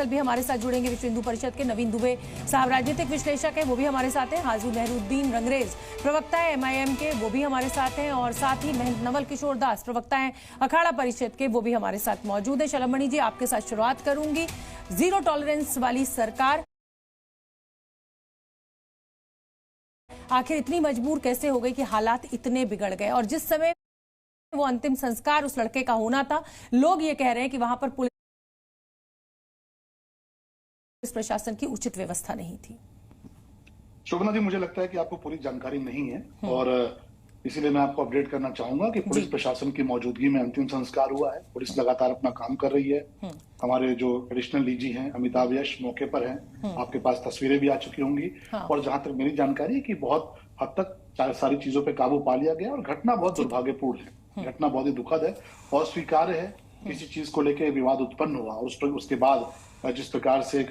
भी हमारे साथ जुड़ेंगे विश्व हिंदू परिषद के नवीन दुबे साहब, राजनीतिक विश्लेषक है, वो भी हमारे साथ हैं। हाजी मेहरुद्दीन रंगरेज प्रवक्ता है MIM के, वो भी हमारे साथ हैं। और साथ ही नवल किशोर दास प्रवक्ता है अखाड़ा परिषद के, वो भी हमारे साथ मौजूद है। शलम मणि जी, आपके साथ शुरुआत करूंगी। जीरो टॉलरेंस वाली सरकार आखिर इतनी मजबूर कैसे हो गई कि हालात इतने बिगड़ गए, और जिस समय वो अंतिम संस्कार उस लड़के का होना था, लोग ये कह रहे हैं कि वहां पर पुलिस प्रशासन की उचित व्यवस्था नहीं थी। शोभना जी, मुझे लगता है कि आपको पूरी जानकारी नहीं है और इसीलिए मैं आपको अपडेट करना चाहूंगा कि पुलिस प्रशासन की मौजूदगी में अंतिम संस्कार हुआ है। पुलिस लगातार अपना काम कर रही है। हमारे जो एडिशनल डीजी हैं अमिताभ यश मौके पर हैं। आपके पास तस्वीरें भी आ चुकी होंगी। और जहां तक मेरी जानकारी है कि बहुत हद तक सारी चीजों पे काबू पा लिया गया और घटना बहुत दुर्भाग्यपूर्ण है। घटना बहुत ही दुखद है और स्वीकार्य है। किसी चीज को लेकर विवाद उत्पन्न हुआ और उसके बाद जिस प्रकार से एक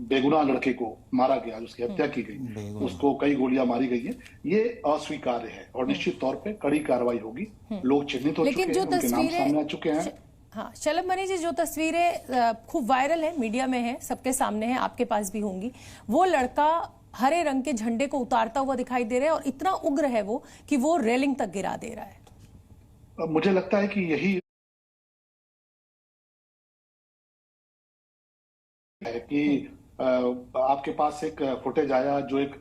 बेगुनाह लड़के को मारा गया, उसकी हत्या की गई, उसको कई गोलियां मारी गई है, ये अस्वीकार्य है और निश्चित तौर पे कड़ी कार्रवाई होगी। लोग चिन्हित हो चुके हैं, उनके नाम सामने आ चुके हैं। हाँ, शलम मणि जी, जो तस्वीरें खूब वायरल है, मीडिया में है, सबके सामने है, आपके पास भी होंगी, वो लड़का हरे रंग के झंडे को उतारता हुआ दिखाई दे रहा है और इतना उग्र है वो कि वो रेलिंग तक गिरा दे रहा है। मुझे लगता है कि यही है कि आपके पास एक फुटेज आया जो एक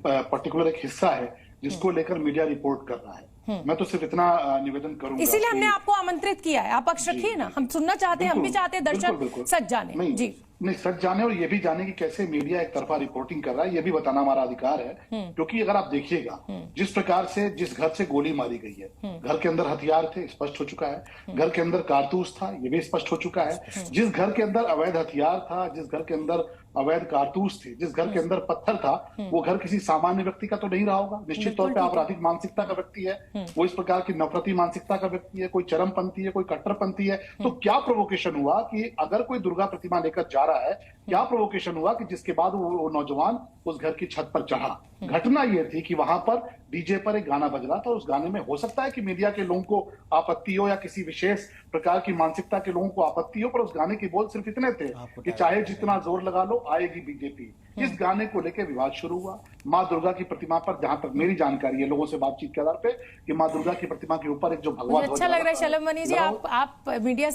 पर्टिकुलर एक हिस्सा है जिसको लेकर मीडिया रिपोर्ट कर रहा है। मैं तो सिर्फ इतना निवेदन करूंगा, इसीलिए हमने आपको आमंत्रित किया है। आप पक्ष रखिए ना, हम सुनना चाहते हैं, हम भी चाहते हैं दर्शक सच जाने। जी नहीं, सच जाने और ये भी जाने कि कैसे मीडिया एक तरफा रिपोर्टिंग कर रहा है, ये भी बताना हमारा अधिकार है। क्योंकि अगर आप देखिएगा जिस प्रकार से जिस घर से गोली मारी गई है, घर के अंदर हथियार थे, स्पष्ट हो चुका है। घर के अंदर कारतूस था, ये भी स्पष्ट हो चुका है। जिस घर के अंदर अवैध हथियार था, जिस घर के अंदर अवैध कारतूस थे, जिस घर के अंदर पत्थर था, वो घर किसी सामान्य व्यक्ति का तो नहीं रहा होगा। निश्चित तौर पर आपराधिक मानसिकता का व्यक्ति है, वो इस प्रकार की नफरती मानसिकता का व्यक्ति है, कोई चरमपंथी है, कोई कट्टरपंथी है। तो क्या प्रोवोकेशन हुआ कि अगर कोई दुर्गा प्रतिमा लेकर जा रहा है, क्या प्रोवोकेशन हुआ कि जिसके बाद वो नौजवान उस घर की छत पर चढ़ा? घटना ये थी कि वहां पर डीजे पर एक गाना बज रहा था। उस गाने में हो सकता है कि मीडिया के लोगों को आपत्ति हो या किसी विशेष प्रकार की मानसिकता के लोगों को आपत्ति हो, पर उस गाने के बोल सिर्फ इतने थे कि चाहे जितना जोर लगा लो आएगी बीजेपी। इस गाने को लेकर विवाद शुरू हुआ। माँ दुर्गा की प्रतिमा पर, जहां तक मेरी जानकारी है लोगों से बातचीत के आधार पे, कि माँ दुर्गा की प्रतिमा के ऊपर एक जो भगवा ध्वज, अच्छा लग रहा है शलम मणि जी, आप मीडिया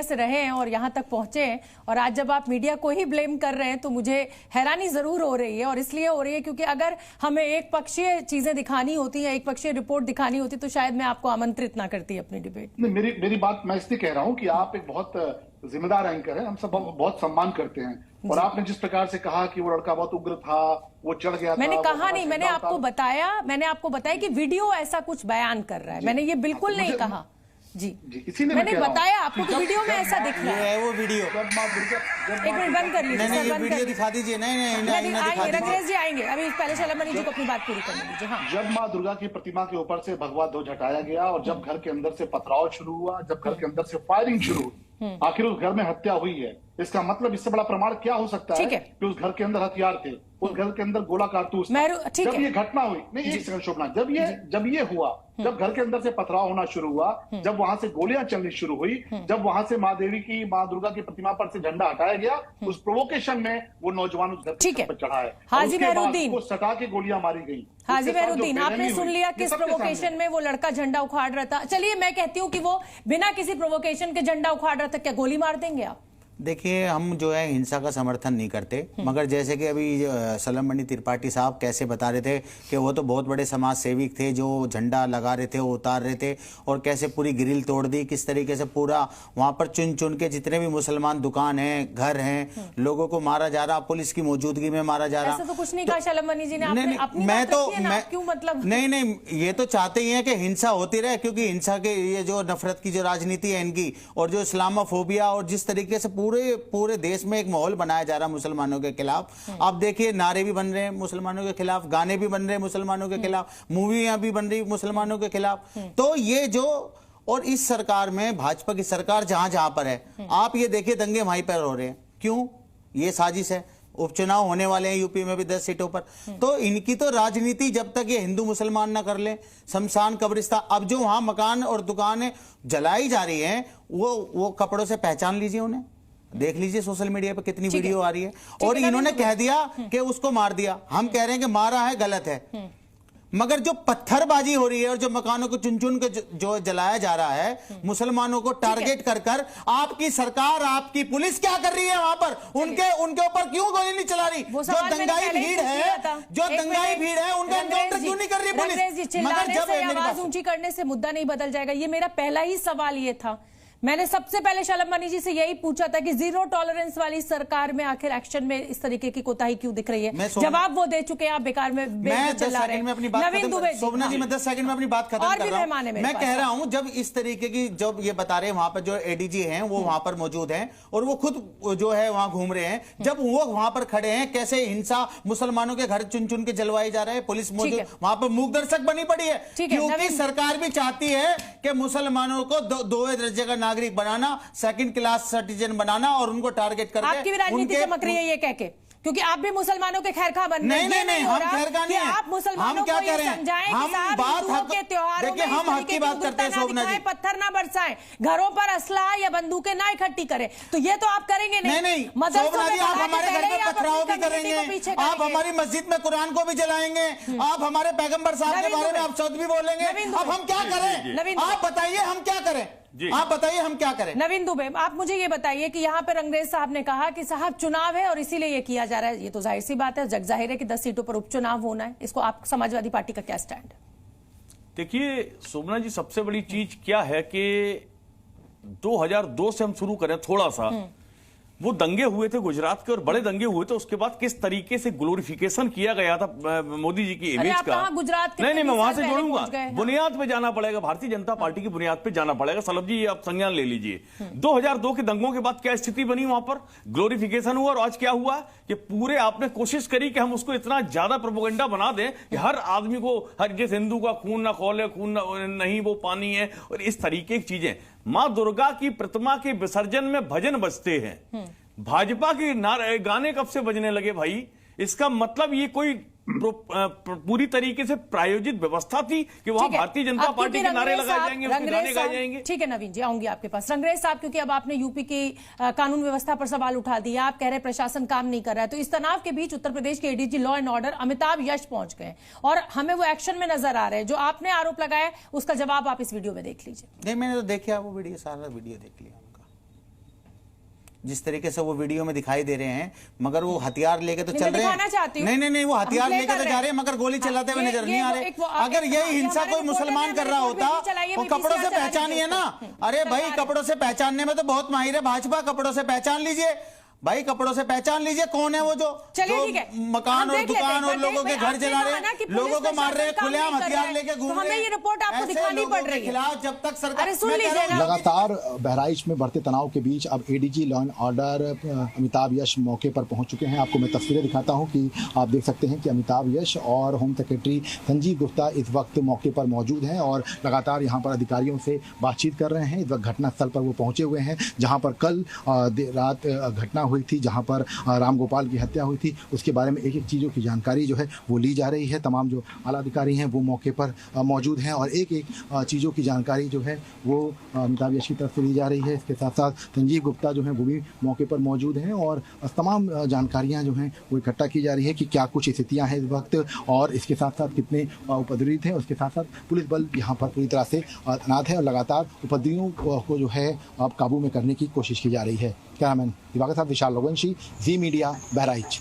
से रहे हैं और यहाँ तक पहुंचे हैं, और आज जब आप मीडिया को ही ब्लेम कर रहे हैं तो मुझे हैरानी जरूर हो रही है। और इसलिए हो रही है क्योंकि अगर हमें एक पक्षीय चीजें दिखानी होती है, एक पक्षीय रिपोर्ट दिखानी होती, तो शायद मैं आपको आमंत्रित ना करती अपनी डिबेट में। मेरी बात मैं इसलिए कह रहा हूँ कि आप एक बहुत जिम्मेदार एंकर है, हम सब बहुत सम्मान करते हैं। और आपने जिस प्रकार से कहा कि वो लड़का बहुत उग्र था, वो चढ़ गया था, मैंने कहा नहीं, मैंने आपको बताया कि वीडियो ऐसा कुछ बयान कर रहा है। मैंने ये बिल्कुल नहीं कहा जी, इसीलिए मैंने बताया आपको कि वीडियो में ऐसा दिख रहा है। वो वीडियो एक मिनट बंद कर लीजिए, ये वीडियो दिखा दीजिए। नहीं रंगरेज जी आएंगे, अभी पहले शलम मणि जी को अपनी बात पूरी करने दीजिए। हाँ, जब माँ दुर्गा की प्रतिमा के ऊपर से भगवा ध्वज हटाया गया और जब घर के अंदर से पथराव शुरू हुआ, जब घर के अंदर से फायरिंग शुरू हुई, आखिर उस घर में हत्या हुई है, इसका मतलब इससे बड़ा प्रमाण क्या हो सकता है कि उस घर के अंदर हथियार थे, उस घर के अंदर गोला कारतूस था। जब ये घटना हुई, नहीं एक सेकंड शोभना, जब ये हुआ, जब घर के अंदर से पथराव होना शुरू हुआ, जब वहां से गोलियां चलनी शुरू हुई, जब वहां से माँ दुर्गा की प्रतिमा पर से झंडा हटाया गया, उस प्रोवोकेशन में वो नौजवान उस घर पर चढ़ा है। हाजी मेहरुद्दीन, सटा के गोलियां मारी गई। हाजी मेहरुद्दीन, आपने सुन लिया किस प्रोवोकेशन में वो लड़का झंडा उखाड़ रहा था। चलिए मैं कहती हूँ कि वो बिना किसी प्रोवोकेशन के झंडा उखाड़ रहा था, क्या गोली मार देंगे आप? देखिए, हम जो है हिंसा का समर्थन नहीं करते, मगर जैसे कि अभी शलम मणि त्रिपाठी साहब कैसे बता रहे थे कि वो तो बहुत बड़े समाज सेविक थे, जो झंडा लगा रहे थे वो उतार रहे थे, और कैसे पूरी ग्रिल तोड़ दी, किस तरीके से पूरा वहां पर चुन चुन के जितने भी मुसलमान दुकान हैं, घर हैं, लोगों को मारा जा रहा, पुलिस की मौजूदगी में मारा जा रहा। ऐसा तो कुछ नहीं कहा शलम मणि जी ने। नहीं, ये तो चाहते ही है कि हिंसा होती रहे, क्योंकि हिंसा के ये जो नफरत की जो राजनीति है इनकी, और जो इस्लामोफोबिया, और जिस तरीके से पूरे देश में एक माहौल बनाया जा रहा है मुसलमानों के खिलाफ। आप देखिए, नारे भी बन रहे हैं मुसलमानों के खिलाफ, गाने भी बन रहे हैं मुसलमानों के खिलाफ, मूवियां भी बन रही मुसलमानों के खिलाफ। तो ये जो, और इस सरकार में, भाजपा की सरकार जहां जहां पर है, आप ये देखिए दंगे वहीं पर हो रहे हैं। क्यों? ये साजिश है। उपचुनाव होने वाले हैं यूपी में भी 10 सीटों पर, तो इनकी तो राजनीति जब तक ये हिंदू मुसलमान ना कर ले, शमशान कब्रिस्तान, अब जो वहां मकान और दुकानें जलाई जा रही हैं, वो कपड़ों से पहचान लीजिए उन्हें। देख लीजिए सोशल मीडिया पे कितनी ठीक है। वीडियो आ रही है। ठीक और है, इन्होंने कह दिया कि उसको मार दिया, हम कह रहे हैं कि मारा है गलत है, मगर जो पत्थरबाजी हो रही है और जो मकानों को चुन चुन के जो जलाया जा रहा है, मुसलमानों को टारगेट कर कर, आपकी सरकार, आपकी पुलिस क्या कर रही है वहां पर? उनके ऊपर क्यों गोली नहीं चला रही? जो दंगाई भीड़ है उनका एनकाउंटर क्यों नहीं कर रही पुलिस? मगर जब आवाज ऊंची करने से मुद्दा नहीं बदल जाएगा, ये मेरा पहला ही सवाल ये था। मैंने सबसे पहले शलभ मनी जी से यही पूछा था कि जीरो टॉलरेंस वाली सरकार में आखिर एक्शन में इस तरीके की कोताही क्यों दिख रही है? जवाब वो दे चुके हैं, आप बेकार में चिल्ला रहे हैं। नवीन दुबे, शोभना जी, मैं 10 सेकंड में अपनी बात खत्म कर रहा हूं। मैं कह रहा हूं, जब इस तरीके की, जब ये बता रहे हैं वहां पर जो एडीजी हैं वो वहां पर मौजूद हैं और वो खुद जो है वहां घूम रहे हैं, जब वो वहां पर खड़े हैं, कैसे हिंसा मुसलमानों के घर चुन चुन के जलवाए जा रहे हैं, पुलिस मौजूद वहां पर मूक दर्शक बनी पड़ी है, क्योंकि सरकार भी चाहती है कि मुसलमानों को दो दर्जे का नागरिक बनाना, सेकंड क्लास सिटीजन बनाना और उनको टारगेट करके। आपकी भी राजनीति चमक रही है ये कह के, क्योंकि आप भी मुसलमानों के खैरखा बन रहे हैं। नहीं, हम खैरखा नहीं है। आप मुसलमानों को ये समझाएं कि साहब हिंदुओं के त्योहारों में हम हक की बात करते हैं शोभना जी, पत्थर ना बरसाएं, घरों पर असला या बंदूकें ना इकट्ठी करें, तो ये तो आप करेंगे नहीं। शोभना जी, आप हमारे घर में पथराव भी करेंगे, आप हमारी मस्जिद में कुरान को भी जलाएंगे, आप हमारे पैगंबर साहब के बारे में आप शब्द भी बोलेंगे। अब हम क्या करें? आप बताइए हम क्या करें? आप बताइए हम क्या करें? नवीन दुबे, आप मुझे ये बताइए कि यहाँ पे रंगरेज साहब ने कहा कि साहब चुनाव है और इसीलिए ये किया जा रहा है। ये तो जाहिर सी बात है, जग जाहिर है कि 10 सीटों पर उपचुनाव होना है। इसको आप समाजवादी पार्टी का क्या स्टैंड? देखिए शोभना जी, सबसे बड़ी चीज क्या है कि 2002 से हम शुरू करें थोड़ा सा, वो दंगे हुए थे गुजरात के और बड़े दंगे हुए थे, उसके बाद किस तरीके से ग्लोरिफिकेशन किया गया था मोदी जी की इमेज का। गुजरात के नहीं, मैं वहां से जोड़ूंगा, बुनियाद पे जाना पड़ेगा, भारतीय जनता पार्टी की बुनियाद पे जाना पड़ेगा। सलभ जी, ये आप संज्ञान ले लीजिए। 2002 के दंगों के बाद क्या स्थिति बनी, वहां पर ग्लोरिफिकेशन हुआ और आज क्या हुआ कि पूरे आपने कोशिश करी कि हम उसको इतना ज्यादा प्रोपेगेंडा बना दें कि हर आदमी को, हर जिस हिंदू का खून ना खौले, खून नहीं वो पानी है, और इस तरीके की चीजें। मां दुर्गा की प्रतिमा के विसर्जन में भजन बजते हैं, भाजपा के गाने कब से बजने लगे भाई? इसका मतलब ये कोई पूरी तरीके से प्रायोजित व्यवस्था थी कि वहां भारतीय जनता पार्टी के नारे लगाए जाएंगे, उसके गाने गाए जाएंगे। ठीक है नवीन जी, आऊंगी आपके पास। रंगरेज साहब, क्योंकि अब आपने यूपी की कानून व्यवस्था पर सवाल उठा दिया, आप कह रहे प्रशासन काम नहीं कर रहा है, तो इस तनाव के बीच उत्तर प्रदेश के ADG law and order Amitabh Yash पहुंच गए और हमें वो एक्शन में नजर आ रहे हैं। जो आपने आरोप लगाया उसका जवाब आप इस वीडियो में देख लीजिए। नहीं, मैंने तो देखा वो वीडियो, सारा वीडियो देख लिया, जिस तरीके से वो वीडियो में दिखाई दे रहे हैं, मगर वो हथियार लेके तो चल रहे हैं। नहीं, वो हथियार लेके तो जा रहे हैं, मगर गोली चलाते हुए नजर नहीं आ रहे। अगर यही हिंसा कोई मुसलमान कर रहा होता, वो कपड़ों से पहचानिए ना। अरे भाई, कपड़ों से पहचानने में तो बहुत माहिर है भाजपा, कपड़ों से पहचान लीजिए भाई, कपड़ों से पहचान लीजिए कौन है वो जो मकान और दुकान और लोगों के घर जला रहे हैं, लोगों को मार रहे हैं, खुलेआम हथियार लेके घूम रहे हैं। ये रिपोर्ट आपको दिखानी पड़ रही है खिलाफ जब तक सरकार। लगातार बहराइच में बढ़ते तनाव के बीच अब ADG law and order Amitabh Yash मौके पर पहुंच चुके हैं। आपको मैं तस्वीरें दिखाता हूं कि आप देख सकते हैं कि अमिताभ यश और होम सेक्रेटरी संजीव गुप्ता इस वक्त मौके पर मौजूद हैं और लगातार यहां पर अधिकारियों से बातचीत कर रहे हैं। इस वक्त घटनास्थल पर वो पहुंचे हुए हैं, जहां पर कल रात घटना हुई थी, जहां पर राम गोपाल की हत्या हुई थी। उसके बारे में एक एक चीज़ों की जानकारी जो है वो ली जा रही है। तमाम जो आला अधिकारी हैं वो मौके पर मौजूद हैं और एक एक चीज़ों की जानकारी जो है वो अमिताभ यश की तरफ से ली जा रही है। इसके साथ साथ संजीव गुप्ता जो हैं वो भी मौके पर मौजूद हैं और तमाम जानकारियाँ जो हैं वो इकट्ठा की जा रही है कि क्या कुछ स्थितियाँ हैं इस वक्त और इसके साथ साथ कितने उपद्रवी थे। उसके साथ साथ पुलिस बल यहाँ पर पूरी तरह से तैनात है और लगातार उपद्रवियों को जो है अब काबू में करने की कोशिश की जा रही है। कैमरामैन दिवाकर साथ विशाल लोगवंशी, जी मीडिया, बहराइच।